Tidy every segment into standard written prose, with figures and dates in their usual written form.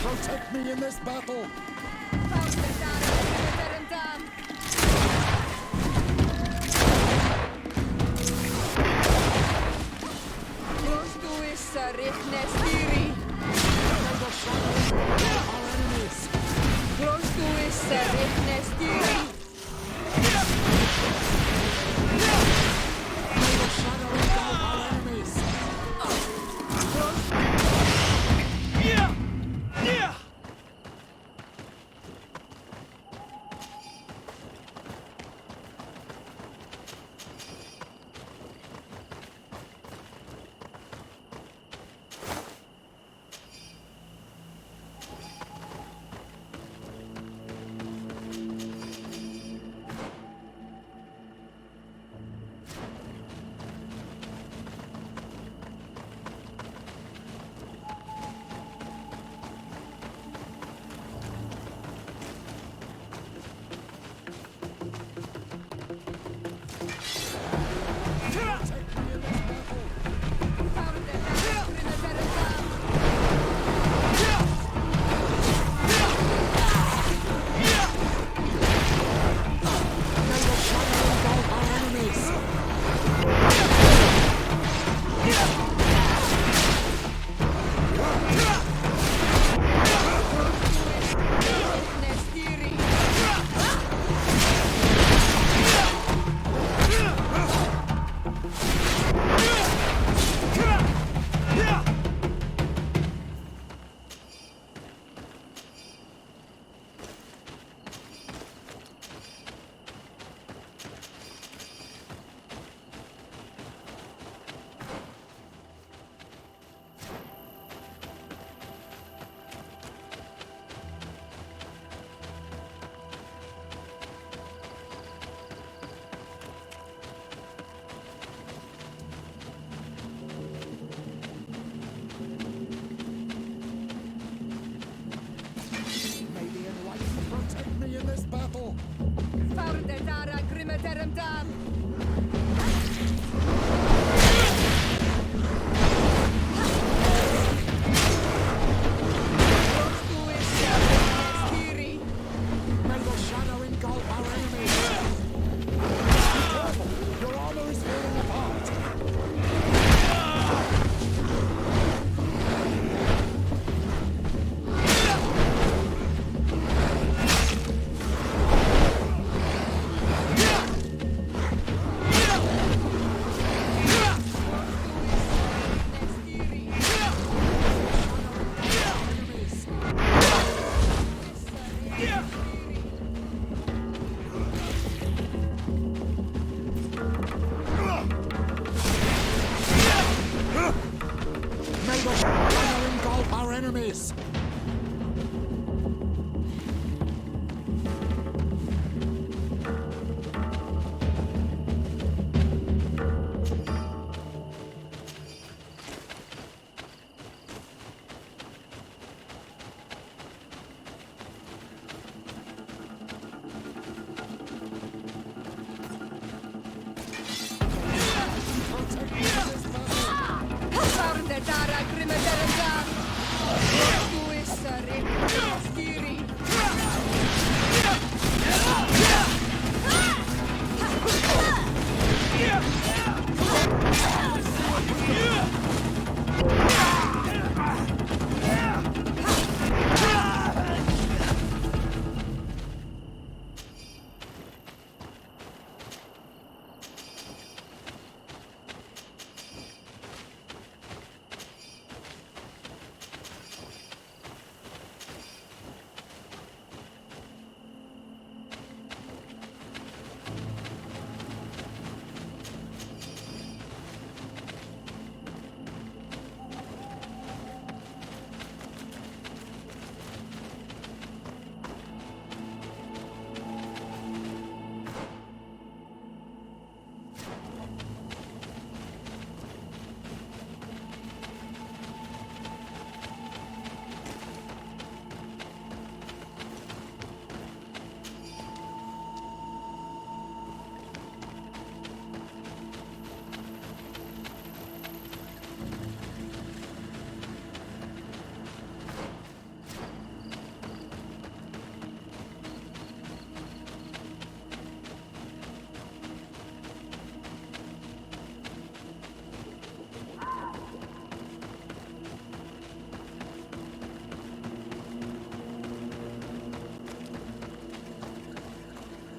Protect me in this battle!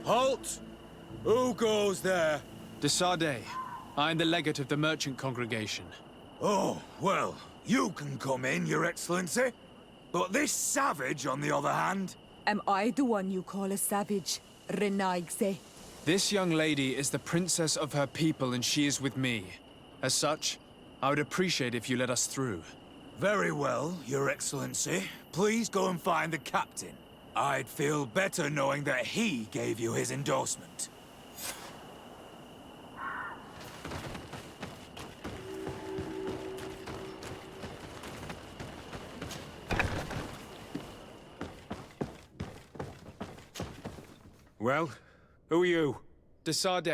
Halt! Who goes there? S.A.G. I am the legate of the merchant congregation. Oh, well, you can come in, Your Excellency. But this savage, on the other hand... Am I the one you call a savage, S.A.G? This young lady is the princess of her people and she is with me. As such, I would appreciate if you let us through. Very well, Your Excellency. Please go and find the captain. I'd feel better knowing that he gave you his endorsement. Well, who are you? S.A.G.,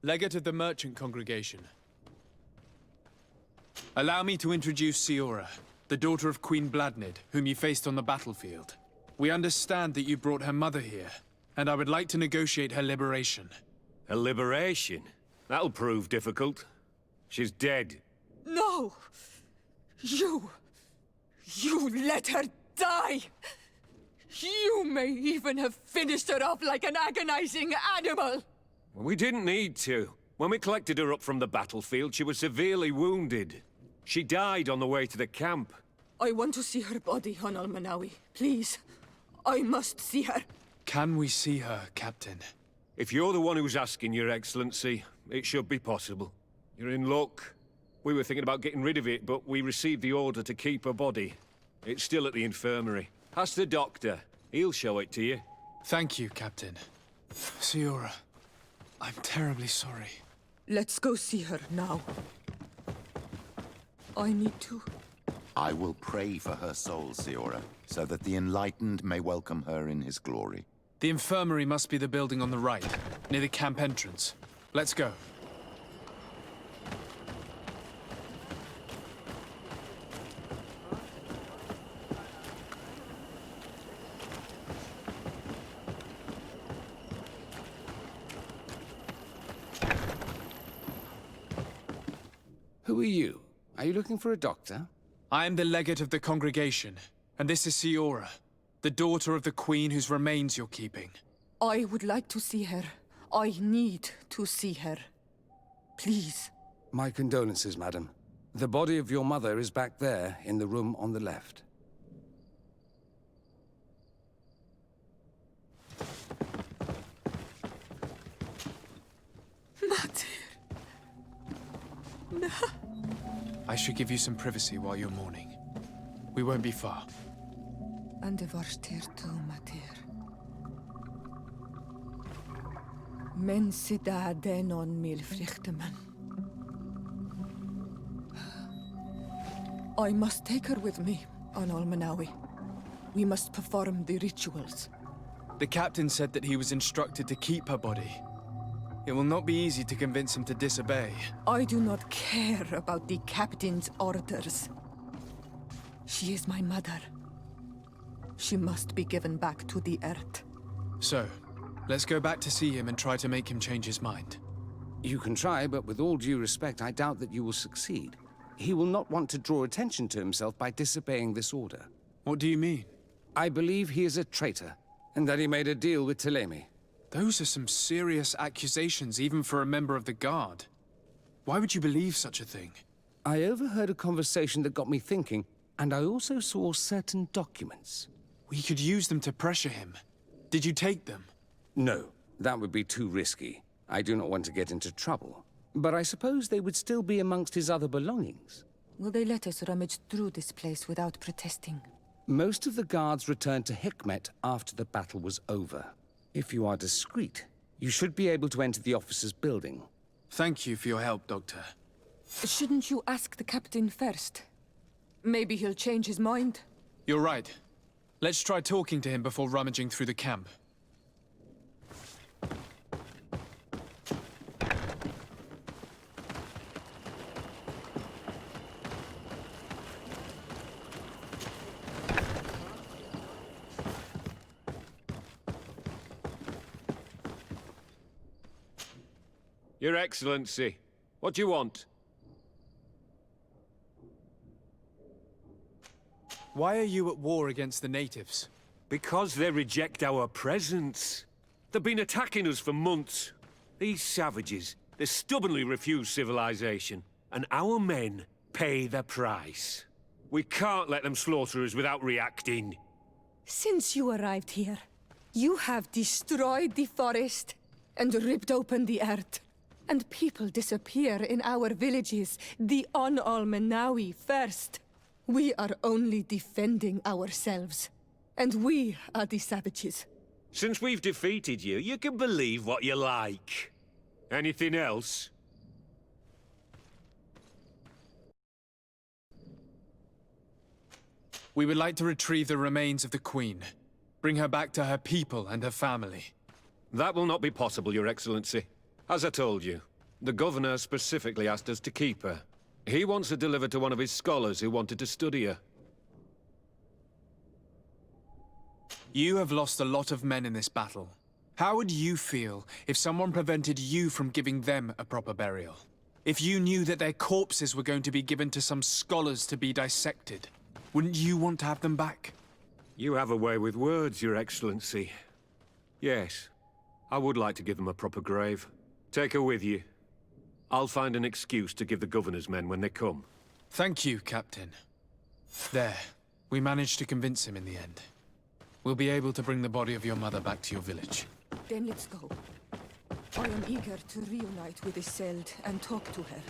legate of the merchant congregation. Allow me to introduce Siora, the daughter of Queen Bladnid, whom you faced on the battlefield. We understand that you brought her mother here, and I would like to negotiate her liberation. A liberation? That'll prove difficult. She's dead. No! You let her die! You may even have finished her off like an agonizing animal! We didn't need to. When we collected her up from the battlefield, she was severely wounded. She died on the way to the camp. I want to see her body, on Almanawi. Please. I must see her. Can we see her, Captain? If you're the one who's asking, Your Excellency, it should be possible. You're in luck. We were thinking about getting rid of it, but we received the order to keep her body. It's still at the infirmary. Ask the doctor. He'll show it to you. Thank you, Captain. Siora, I'm terribly sorry. Let's go see her now. I need to. I will pray for her soul, Siora, so that the enlightened may welcome her in his glory. The infirmary must be the building on the right, near the camp entrance. Let's go. Who are you? Are you looking for a doctor? I am the legate of the congregation, and this is Siora, the daughter of the queen whose remains you're keeping. I would like to see her. I need to see her. Please. My condolences, madam. The body of your mother is back there, in the room on the left. Mater. No. I should give you some privacy while you're mourning. We won't be far. And de varster tu, Mater. Men sida denon mil frichteman. I must take her with me on Almanawi. We must perform the rituals. The captain said that he was instructed to keep her body. It will not be easy to convince him to disobey. I do not care about the captain's orders. She is my mother. She must be given back to the earth. So, let's go back to see him and try to make him change his mind. You can try, but with all due respect, I doubt that you will succeed. He will not want to draw attention to himself by disobeying this order. What do you mean? I believe he is a traitor, and that he made a deal with Thélème. Those are some serious accusations, even for a member of the Guard. Why would you believe such a thing? I overheard a conversation that got me thinking, and I also saw certain documents. We could use them to pressure him. Did you take them? No, that would be too risky. I do not want to get into trouble. But I suppose they would still be amongst his other belongings. Will they let us rummage through this place without protesting? Most of the guards returned to Hikmet after the battle was over. If you are discreet, you should be able to enter the officer's building. Thank you for your help, Doctor. Shouldn't you ask the captain first? Maybe he'll change his mind. You're right. Let's try talking to him before rummaging through the camp. Your Excellency, what do you want? Why are you at war against the natives? Because they reject our presence. They've been attacking us for months. These savages, they stubbornly refuse civilization. And our men pay the price. We can't let them slaughter us without reacting. Since you arrived here, you have destroyed the forest and ripped open the earth. And people disappear in our villages, the On-Almenawi first. We are only defending ourselves. And we are the savages. Since we've defeated you, you can believe what you like. Anything else? We would like to retrieve the remains of the Queen. Bring her back to her people and her family. That will not be possible, Your Excellency. As I told you, the Governor specifically asked us to keep her. He wants her delivered to one of his scholars who wanted to study her. You have lost a lot of men in this battle. How would you feel if someone prevented you from giving them a proper burial? If you knew that their corpses were going to be given to some scholars to be dissected, wouldn't you want to have them back? You have a way with words, Your Excellency. Yes, I would like to give them a proper grave. Take her with you. I'll find an excuse to give the Governor's men when they come. Thank you, Captain. There. We managed to convince him in the end. We'll be able to bring the body of your mother back to your village. Then let's go. I am eager to reunite with S.A.G and talk to her.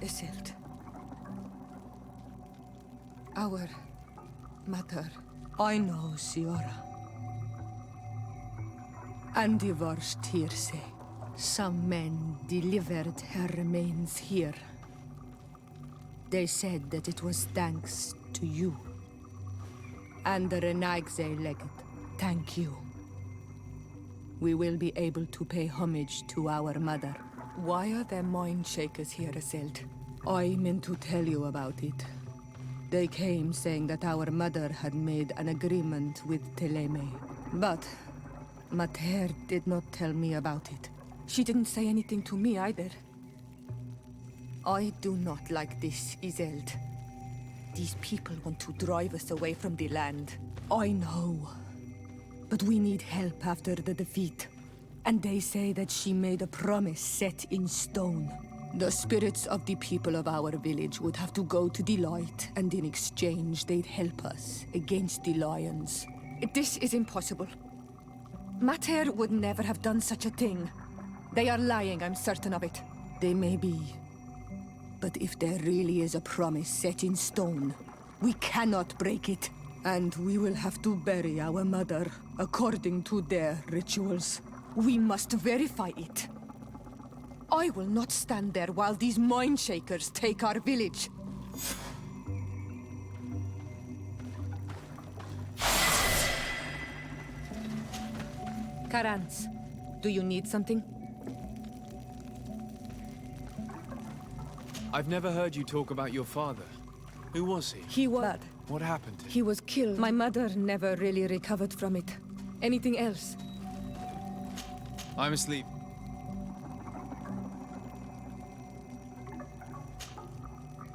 S.A.G. Our mother. I know, Siora. And the worst here say, some men delivered her remains here. They said that it was thanks to you. And the Renagze legate, thank you. We will be able to pay homage to our mother. Why are there mind shakers here, S.A.G? I meant to tell you about it. They came saying that our mother had made an agreement with Teleme. But Mater did not tell me about it. She didn't say anything to me either. I do not like this, S.A.G. These people want to drive us away from the land. I know. But we need help after the defeat. And they say that she made a promise set in stone. The spirits of the people of our village would have to go to the light, and in exchange they'd help us against the lions. This is impossible. Mater would never have done such a thing. They are lying, I'm certain of it. They may be. But if there really is a promise set in stone, we cannot break it. And we will have to bury our mother according to their rituals. We must verify it. I will not stand there while these mind shakers take our village. Karans, do you need something? I've never heard you talk about your father. Who was he? He was... What happened to him? He was killed. My mother never really recovered from it. Anything else? I'm asleep.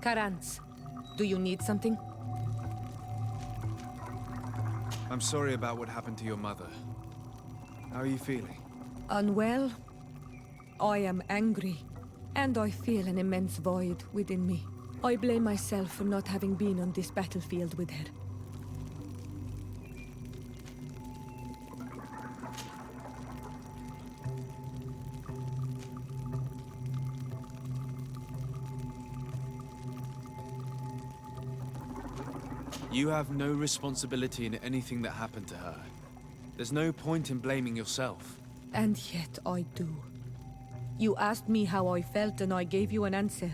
Karans, do you need something? I'm sorry about what happened to your mother. How are you feeling? Unwell? I am angry, and I feel an immense void within me. I blame myself for not having been on this battlefield with her. You have no responsibility in anything that happened to her. There's no point in blaming yourself. And yet I do. You asked me how I felt and I gave you an answer.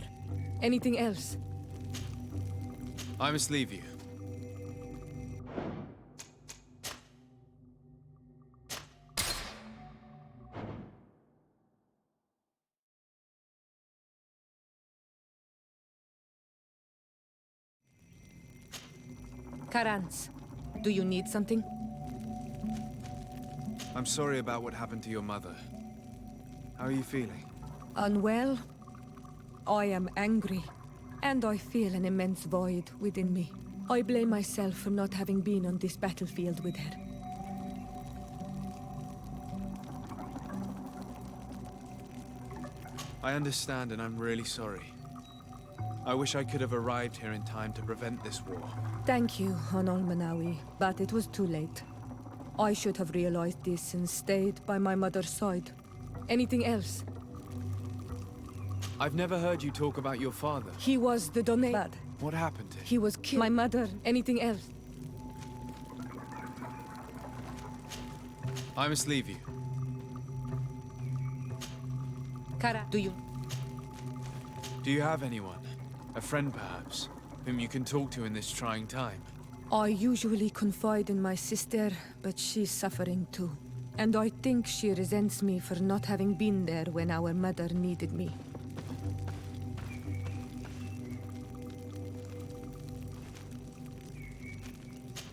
Anything else? I must leave you. Karans, do you need something? I'm sorry about what happened to your mother. How are you feeling? Unwell? I am angry, and I feel an immense void within me. I blame myself for not having been on this battlefield with her. I understand, and I'm really sorry. I wish I could have arrived here in time to prevent this war. Thank you, Honol Manawi, but it was too late. I should have realized this and stayed by my mother's side. Anything else? I've never heard you talk about your father. He was the donate. What happened to him? He was killed. My mother. Anything else? I must leave you. Kara, do you? Do you have anyone? A friend, perhaps, whom you can talk to in this trying time? I usually confide in my sister, but she's suffering too. And I think she resents me for not having been there when our mother needed me.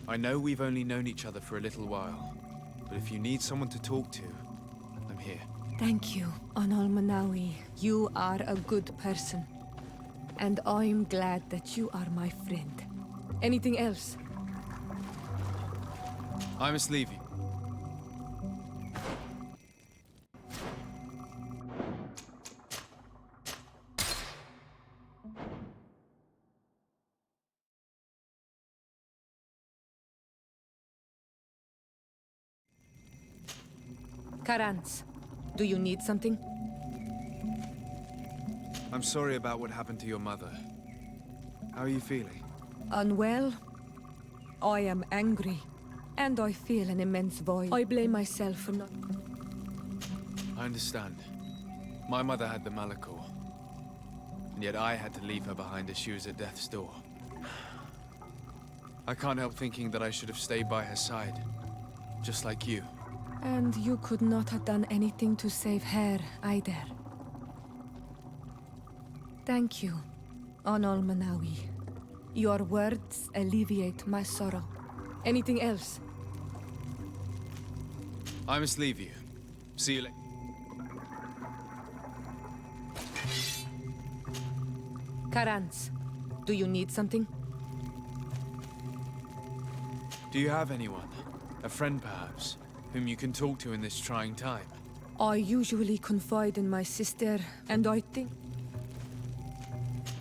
I know we've only known each other for a little while, but if you need someone to talk to, I'm here. Thank you, Anal Manawi. You are a good person. And I'm glad that you are my friend. Anything else? I must leave you. Karans, do you need something? I'm sorry about what happened to your mother. How are you feeling? Unwell? I am angry, and I feel an immense void. I blame myself for not... I understand. My mother had the Malachor, and yet I had to leave her behind as she was at death's door. I can't help thinking that I should have stayed by her side, just like you. And you could not have done anything to save her, either. Thank you, Anal Manawi. Your words alleviate my sorrow. Anything else? I must leave you. See you later. Karans, do you need something? Do you have anyone? A friend, perhaps, whom you can talk to in this trying time? I usually confide in my sister, and I think...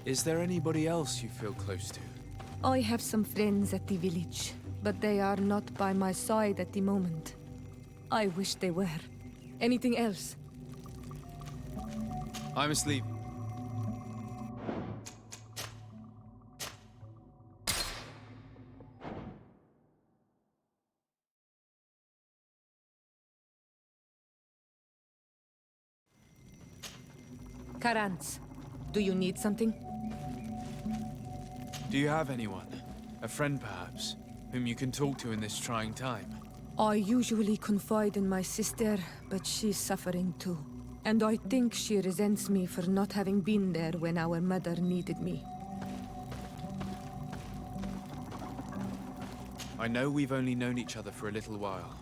Is there anybody else you feel close to? I have some friends at the village, but they are not by my side at the moment. I wish they were. Anything else? I must leave. Karans, do you need something? Do you have anyone? A friend, perhaps, whom you can talk to in this trying time? I usually confide in my sister, but she's suffering too. And I think she resents me for not having been there when our mother needed me. I know we've only known each other for a little while,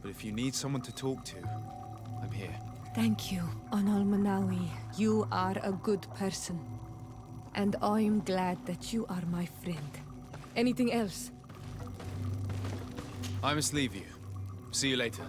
but if you need someone to talk to, I'm here. Thank you, Anal Manawi. You are a good person. And I'm glad that you are my friend. Anything else? I must leave you. See you later.